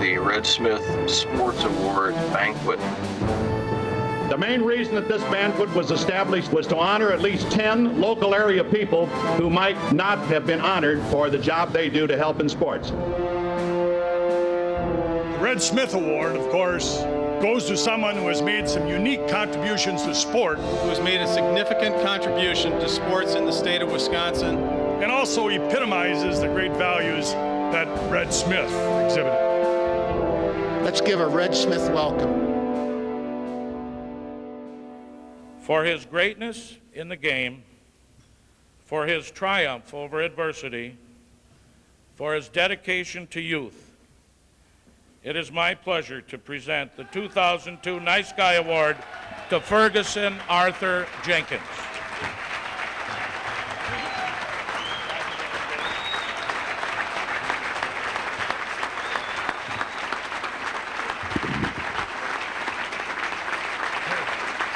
the Red Smith Sports Award banquet. The main reason that this banquet was established was to honor at least 10 local area people who might not have been honored for the job they do to help in sports. The Red Smith Award, of course, goes to someone who has made some unique contributions to sport. Who has made a significant contribution to sports in the state of Wisconsin. And also epitomizes the great values that Red Smith exhibited. Let's give a Red Smith welcome. For his greatness in the game, for his triumph over adversity, for his dedication to youth, it is my pleasure to present the 2002 Nice Guy Award to Ferguson Arthur Jenkins.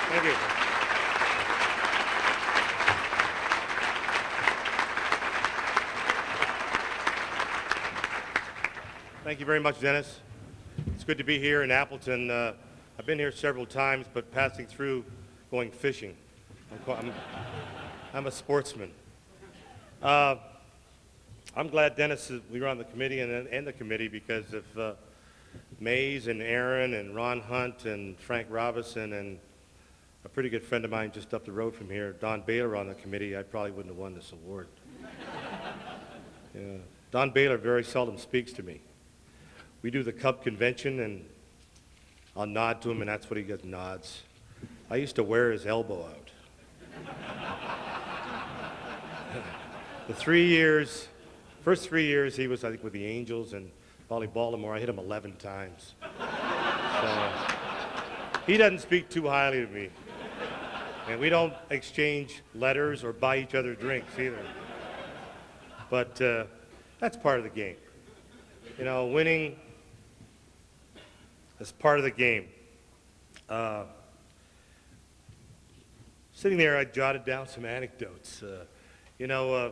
Thank you. Thank you very much, Dennis. It's good to be here in Appleton. I've been here several times, but passing through, going fishing. I'm a sportsman. I'm glad, Dennis, we were on the committee and the committee because of Mays and Aaron and Ron Hunt and Frank Robinson and a pretty good friend of mine just up the road from here, Don Baylor, on the committee. I probably wouldn't have won this award. Yeah. Don Baylor very seldom speaks to me. We do the Cub convention, and I'll nod to him, and that's what he gets, nods. I used to wear his elbow out. The first 3 years he was, I think, with the Angels and probably Baltimore. I hit him 11 times. So he doesn't speak too highly of me. And we don't exchange letters or buy each other drinks either. But that's part of the game. You know, winning is part of the game. Sitting there, I jotted down some anecdotes. My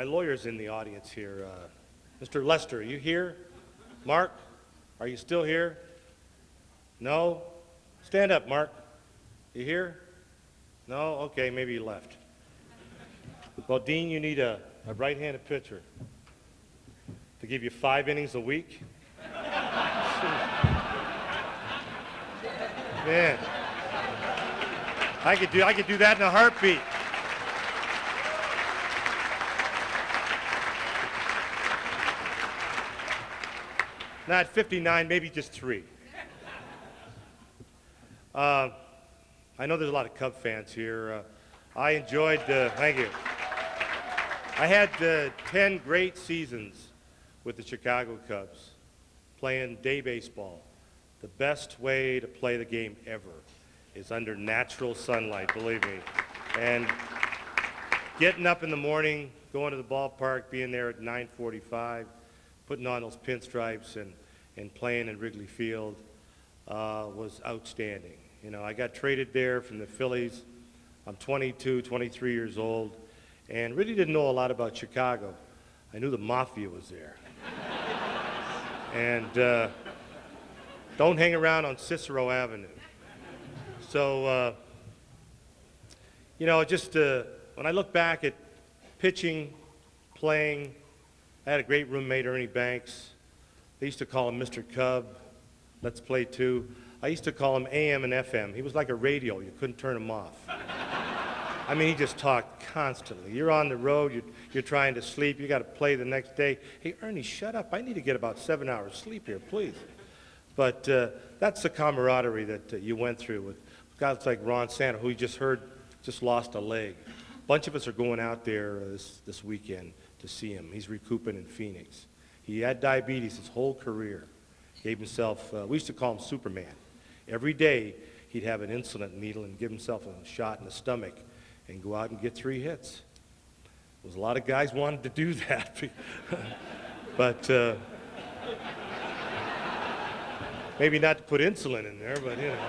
lawyer's in the audience here. Mr. Lester, are you here? Mark, are you still here? No? Stand up, Mark. You here? No? Okay, maybe you left. Well, Dean, you need a right-handed pitcher to give you 5 innings a week. Man, I could do that in a heartbeat. Now at 59, maybe just 3. I know there's a lot of Cub fans here. I enjoyed, thank you. I had 10 great seasons with the Chicago Cubs, playing day baseball. The best way to play the game ever is under natural sunlight, believe me. And getting up in the morning, going to the ballpark, being there at 9:45, putting on those pinstripes and playing in Wrigley Field was outstanding. You know, I got traded there from the Phillies. I'm 22, 23 years old, and really didn't know a lot about Chicago. I knew the mafia was there. And don't hang around on Cicero Avenue. So, just when I look back at pitching, playing, I had a great roommate, Ernie Banks. They used to call him Mr. Cub. Let's play two. I used to call him AM and FM. He was like a radio. You couldn't turn him off. I mean, he just talked constantly. You're on the road. You're trying to sleep. You got to play the next day. Hey, Ernie, shut up. I need to get about 7 hours sleep here, please. But that's the camaraderie that you went through with guys like Ron Santo, who you just heard just lost a leg. A bunch of us are going out there this weekend to see him. He's recouping in Phoenix. He had diabetes his whole career. Gave himself, we used to call him Superman. Every day he'd have an insulin needle and give himself a shot in the stomach and go out and get 3 hits. There was a lot of guys wanted to do that. But maybe not to put insulin in there, but you know.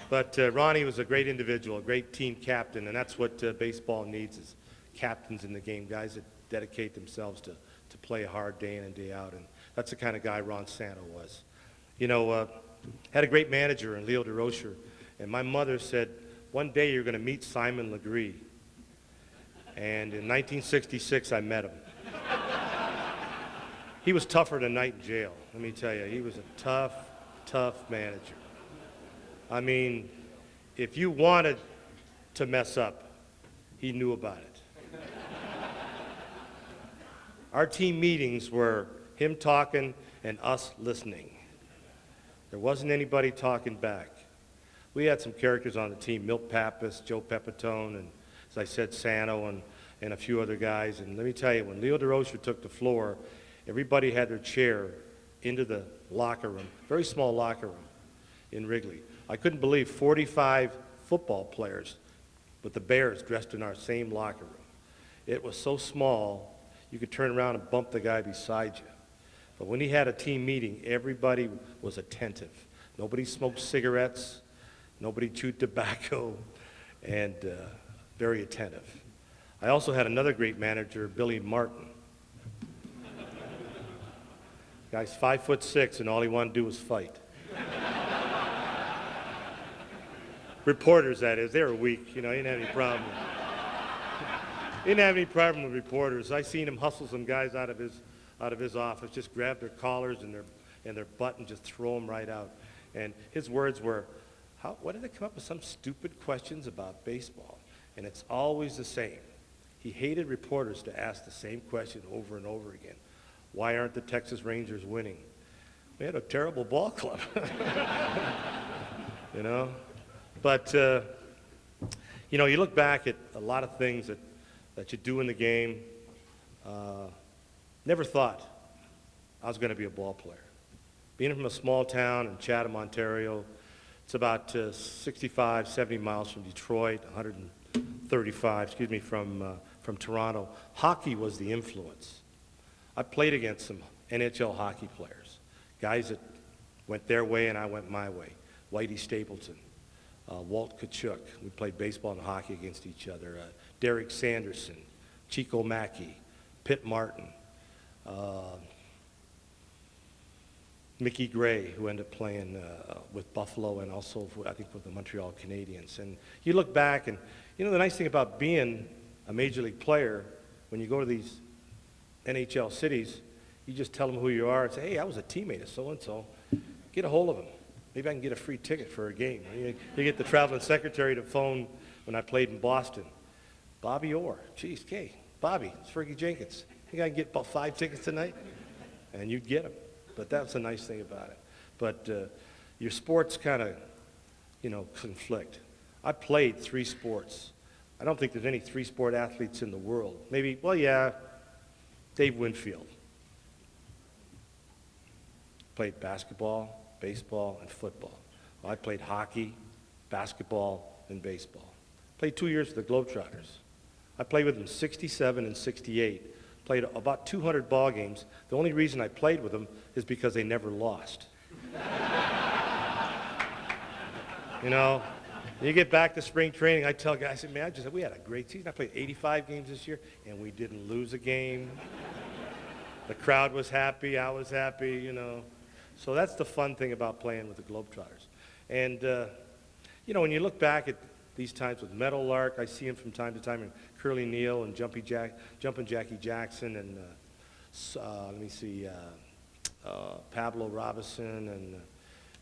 But Ronnie was a great individual, a great team captain, and that's what baseball needs is captains in the game, guys that dedicate themselves to to play hard day in and day out, and that's the kind of guy Ron Santo was. You know, had a great manager in Leo DeRocher, and my mother said, one day you're going to meet Simon Legree. And in 1966, I met him. He was tougher than night in jail, let me tell you. He was a tough, tough manager. I mean, if you wanted to mess up, he knew about it. Our team meetings were him talking and us listening. There wasn't anybody talking back. We had some characters on the team, Milt Pappas, Joe Pepitone, and as I said, Santo and a few other guys. And let me tell you, when Leo DeRocher took the floor, everybody had their chair into the locker room, very small locker room in Wrigley. I couldn't believe 45 football players with the Bears dressed in our same locker room. It was so small, you could turn around and bump the guy beside you. But when he had a team meeting, everybody was attentive. Nobody smoked cigarettes, nobody chewed tobacco, and very attentive. I also had another great manager, Billy Martin. Guy's 5'6", and all he wanted to do was fight. Reporters, that is, they were weak. You know, he didn't have any problem. He didn't have any problem with reporters. I seen him hustle some guys out of his office, just grab their collars and their butt and just throw them right out. And his words were, why did they come up with some stupid questions about baseball? And it's always the same. He hated reporters to ask the same question over and over again. Why aren't the Texas Rangers winning? We had a terrible ball club. You know? But, you know, you look back at a lot of things that you do in the game. Never thought I was going to be a ball player. Being from a small town in Chatham, Ontario, it's about 65, 70 miles from Detroit, 135, from Toronto. Hockey was the influence. I played against some NHL hockey players, guys that went their way and I went my way. Whitey Stapleton, Walt Kachuk. We played baseball and hockey against each other. Derek Sanderson, Chico Mackey, Pitt Martin, Mickey Gray, who ended up playing with Buffalo and also, I think, with the Montreal Canadiens. And you look back and, you know, the nice thing about being a major league player, when you go to these NHL cities, you just tell them who you are and say, hey, I was a teammate of so-and-so. Get a hold of them. Maybe I can get a free ticket for a game. You get the traveling secretary to phone when I played in Boston. Bobby Orr. Geez, okay, Bobby, it's Fergie Jenkins. Think I can get about 5 tickets tonight? And you'd get them. But that's the nice thing about it. But your sports kind of, you know, conflict. I played 3 sports. I don't think there's any 3-sport athletes in the world. Maybe, well, yeah, Dave Winfield. Played basketball, baseball, and football. Well, I played hockey, basketball, and baseball. Played 2 years for the Globetrotters. I played with them 67 and 68. Played about 200 ball games. The only reason I played with them is because they never lost. You know, you get back to spring training, I tell guys, I said, man, we had a great season. I played 85 games this year, and we didn't lose a game. The crowd was happy, I was happy, you know. So that's the fun thing about playing with the Globetrotters. And, you know, when you look back at these times with Meadowlark, I see him from time to time, and Curly Neal and Jumpin' Jackie Jackson, and Pablo Robinson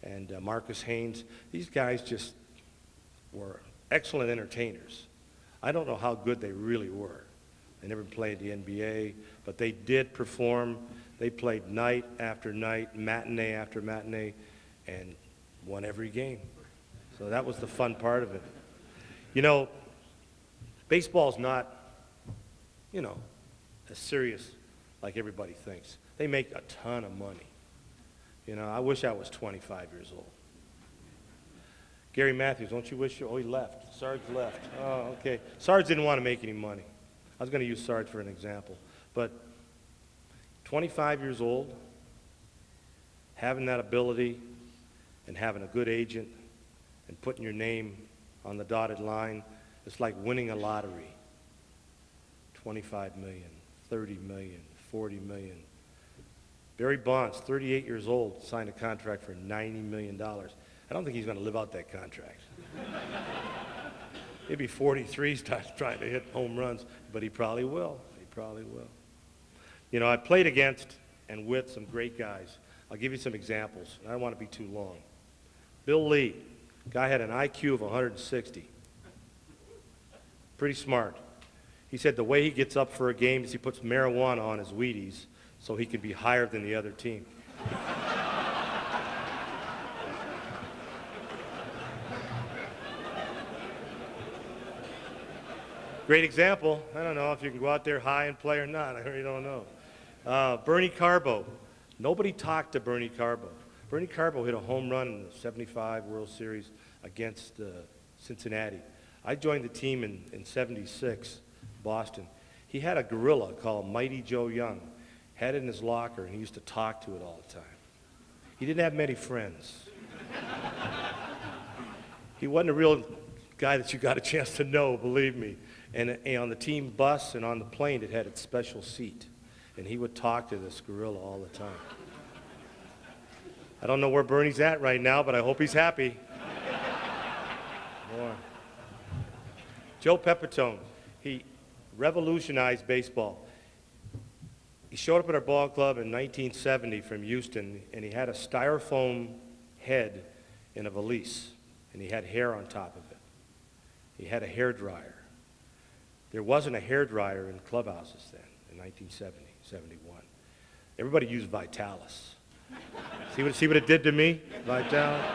and Marcus Haynes. These guys just were excellent entertainers. I don't know how good they really were. They never played the NBA, but they did perform. They played night after night, matinee after matinee, and won every game. So that was the fun part of it. You know, baseball's not, you know, as serious like everybody thinks. They make a ton of money. You know, I wish I was 25 years old. Gary Matthews, don't you wish he left. Sarge left. Oh, okay. Sarge didn't want to make any money. I was going to use Sarge for an example. But 25 years old, having that ability and having a good agent and putting your name on the dotted line, it's like winning a lottery. 25 million, 30 million, $40 million. Barry Bonds, 38 years old, signed a contract for $90 million. I don't think he's going to live out that contract. Maybe 43 starts trying to hit home runs, but he probably will. He probably will. You know, I played against and with some great guys. I'll give you some examples. I don't want to be too long. Bill Lee, guy had an IQ of 160. Pretty smart. He said the way he gets up for a game is he puts marijuana on his Wheaties so he can be higher than the other team. Great example. I don't know if you can go out there high and play or not. I really don't know. Bernie Carbo. Nobody talked to Bernie Carbo. Bernie Carbo hit a home run in the '75 World Series against Cincinnati. I joined the team in '76, Boston. He had a gorilla called Mighty Joe Young. Had it in his locker, and he used to talk to it all the time. He didn't have many friends. He wasn't a real guy that you got a chance to know, believe me. And on the team bus and on the plane, it had its special seat. And he would talk to this gorilla all the time. I don't know where Bernie's at right now, but I hope he's happy. More. Joe Pepitone, he revolutionized baseball. He showed up at our ball club in 1970 from Houston, and he had a styrofoam head in a valise, and he had hair on top of it. He had a hair dryer. There wasn't a hair dryer in clubhouses then, in 1970, 71. Everybody used Vitalis. See what it did to me, Vitalis?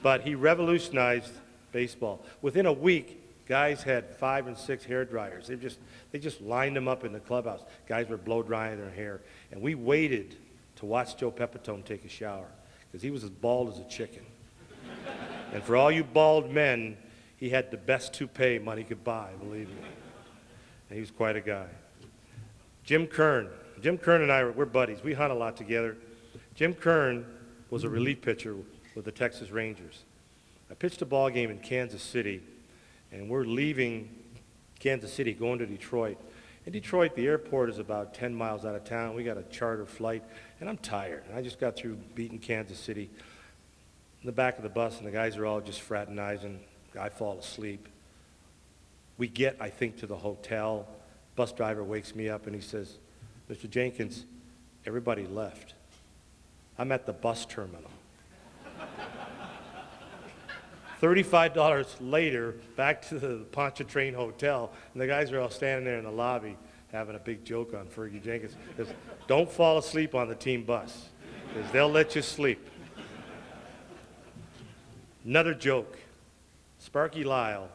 But he revolutionized baseball. Within a week, guys had 5 and 6 hair dryers. They just lined them up in the clubhouse. Guys were blow drying their hair. And we waited to watch Joe Pepitone take a shower, because he was as bald as a chicken. And for all you bald men, he had the best toupee money could buy, believe me. And he was quite a guy. Jim Kern. Jim Kern and I, we're buddies. We hunt a lot together. Jim Kern was a relief pitcher with the Texas Rangers. I pitched a ball game in Kansas City, and we're leaving Kansas City, going to Detroit. In Detroit, the airport is about 10 miles out of town. We got a charter flight, and I'm tired. I just got through beating Kansas City. In the back of the bus, and the guys are all just fraternizing. I fall asleep. We get, I think, to the hotel. Bus driver wakes me up, and he says, "Mr. Jenkins, everybody left." I'm at the bus terminal. $35 later, back to the Pontchartrain Hotel, and the guys are all standing there in the lobby having a big joke on Fergie Jenkins. He says, "Don't fall asleep on the team bus, because they'll let you sleep." Another joke. Sparky Lyle,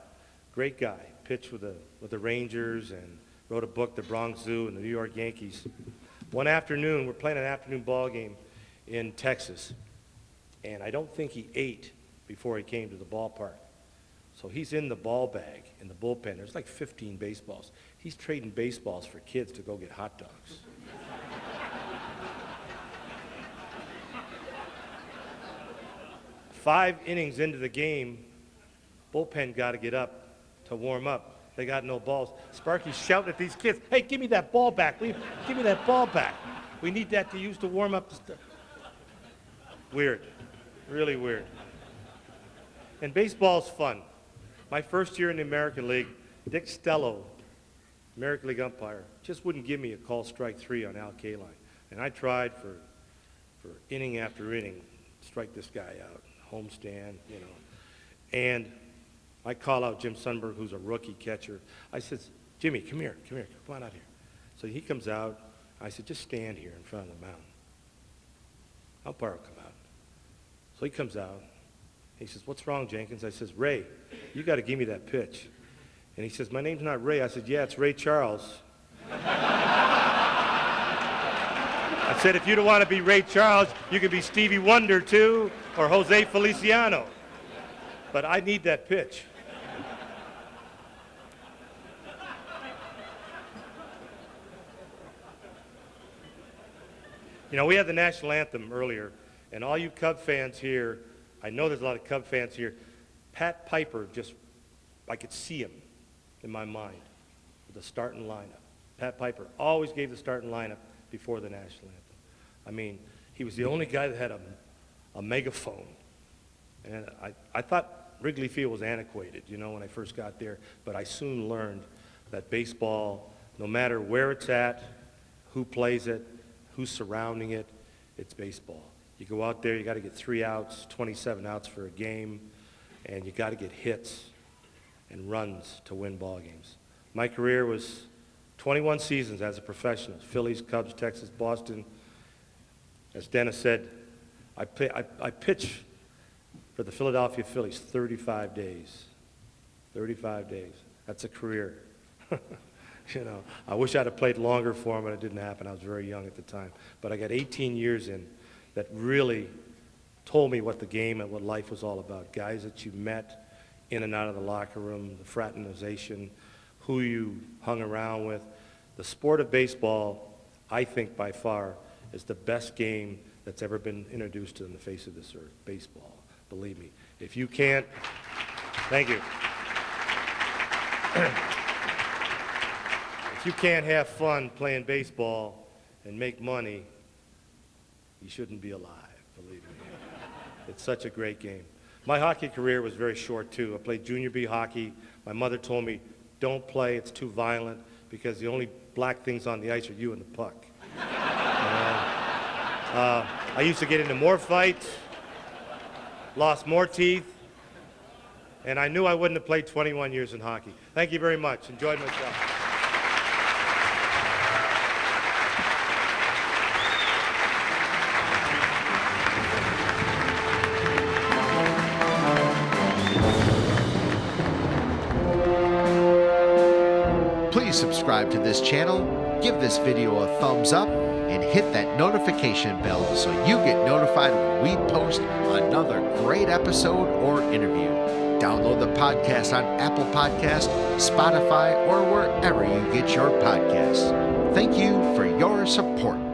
great guy, pitched with the Rangers and wrote a book, The Bronx Zoo and the New York Yankees. One afternoon, we're playing an afternoon ball game in Texas, and I don't think he ate before he came to the ballpark. So he's in the ball bag in the bullpen. There's like 15 baseballs. He's trading baseballs for kids to go get hot dogs. 5 innings into the game, bullpen got to get up to warm up. They got no balls. Sparky's shouting at these kids, "Hey, give me that ball back. Give me that ball back. We need that to use to warm up the stuff." Weird. Really weird. And baseball's fun. My first year in the American League, Dick Stello, American League umpire, just wouldn't give me a call strike 3 on Al Kaline. And I tried for inning after inning, strike this guy out, homestand, you know. And I call out Jim Sundberg, who's a rookie catcher. I said, "Jimmy, come here, come on out here." So he comes out. I said, "Just stand here in front of the mound." Umpire will come out. So he comes out. He says, "What's wrong, Jenkins?" I says, "Ray, you got to give me that pitch." And he says, "My name's not Ray." I said, "Yeah, it's Ray Charles." I said, "If you don't want to be Ray Charles, you could be Stevie Wonder too, or Jose Feliciano. But I need that pitch." You know, we had the national anthem earlier, and all you Cub fans here, I know there's a lot of Cub fans here, Pat Piper, just, I could see him in my mind with the starting lineup. Pat Piper always gave the starting lineup before the national anthem. I mean, he was the only guy that had a megaphone. And I thought Wrigley Field was antiquated, you know, when I first got there, but I soon learned that baseball, no matter where it's at, who plays it, who's surrounding it, it's baseball. You go out there, you got to get 3 outs, 27 outs for a game, and you got to get hits and runs to win ball games. My career was 21 seasons as a professional, Phillies, Cubs, Texas, Boston. As Dennis said, I pitched for the Philadelphia Phillies 35 days. 35 days. That's a career. You know, I wish I'd have played longer for him, but it didn't happen. I was very young at the time. But I got 18 years in that really told me what the game and what life was all about. Guys that you met in and out of the locker room, the fraternization, who you hung around with. The sport of baseball, I think by far, is the best game that's ever been introduced on the face of this earth. Baseball, believe me. If you can't, thank you. If you can't have fun playing baseball and make money, you shouldn't be alive, believe me. It's such a great game. My hockey career was very short, too. I played junior B hockey. My mother told me, don't play, it's too violent, because the only black things on the ice are you and the puck. I used to get into more fights, lost more teeth, and I knew I wouldn't have played 21 years in hockey. Thank you very much. Enjoyed myself. Please subscribe to this channel, give this video a thumbs up, and hit that notification bell so you get notified when we post another great episode or interview. Download the podcast on Apple Podcasts, Spotify, or wherever you get your podcasts. Thank you for your support.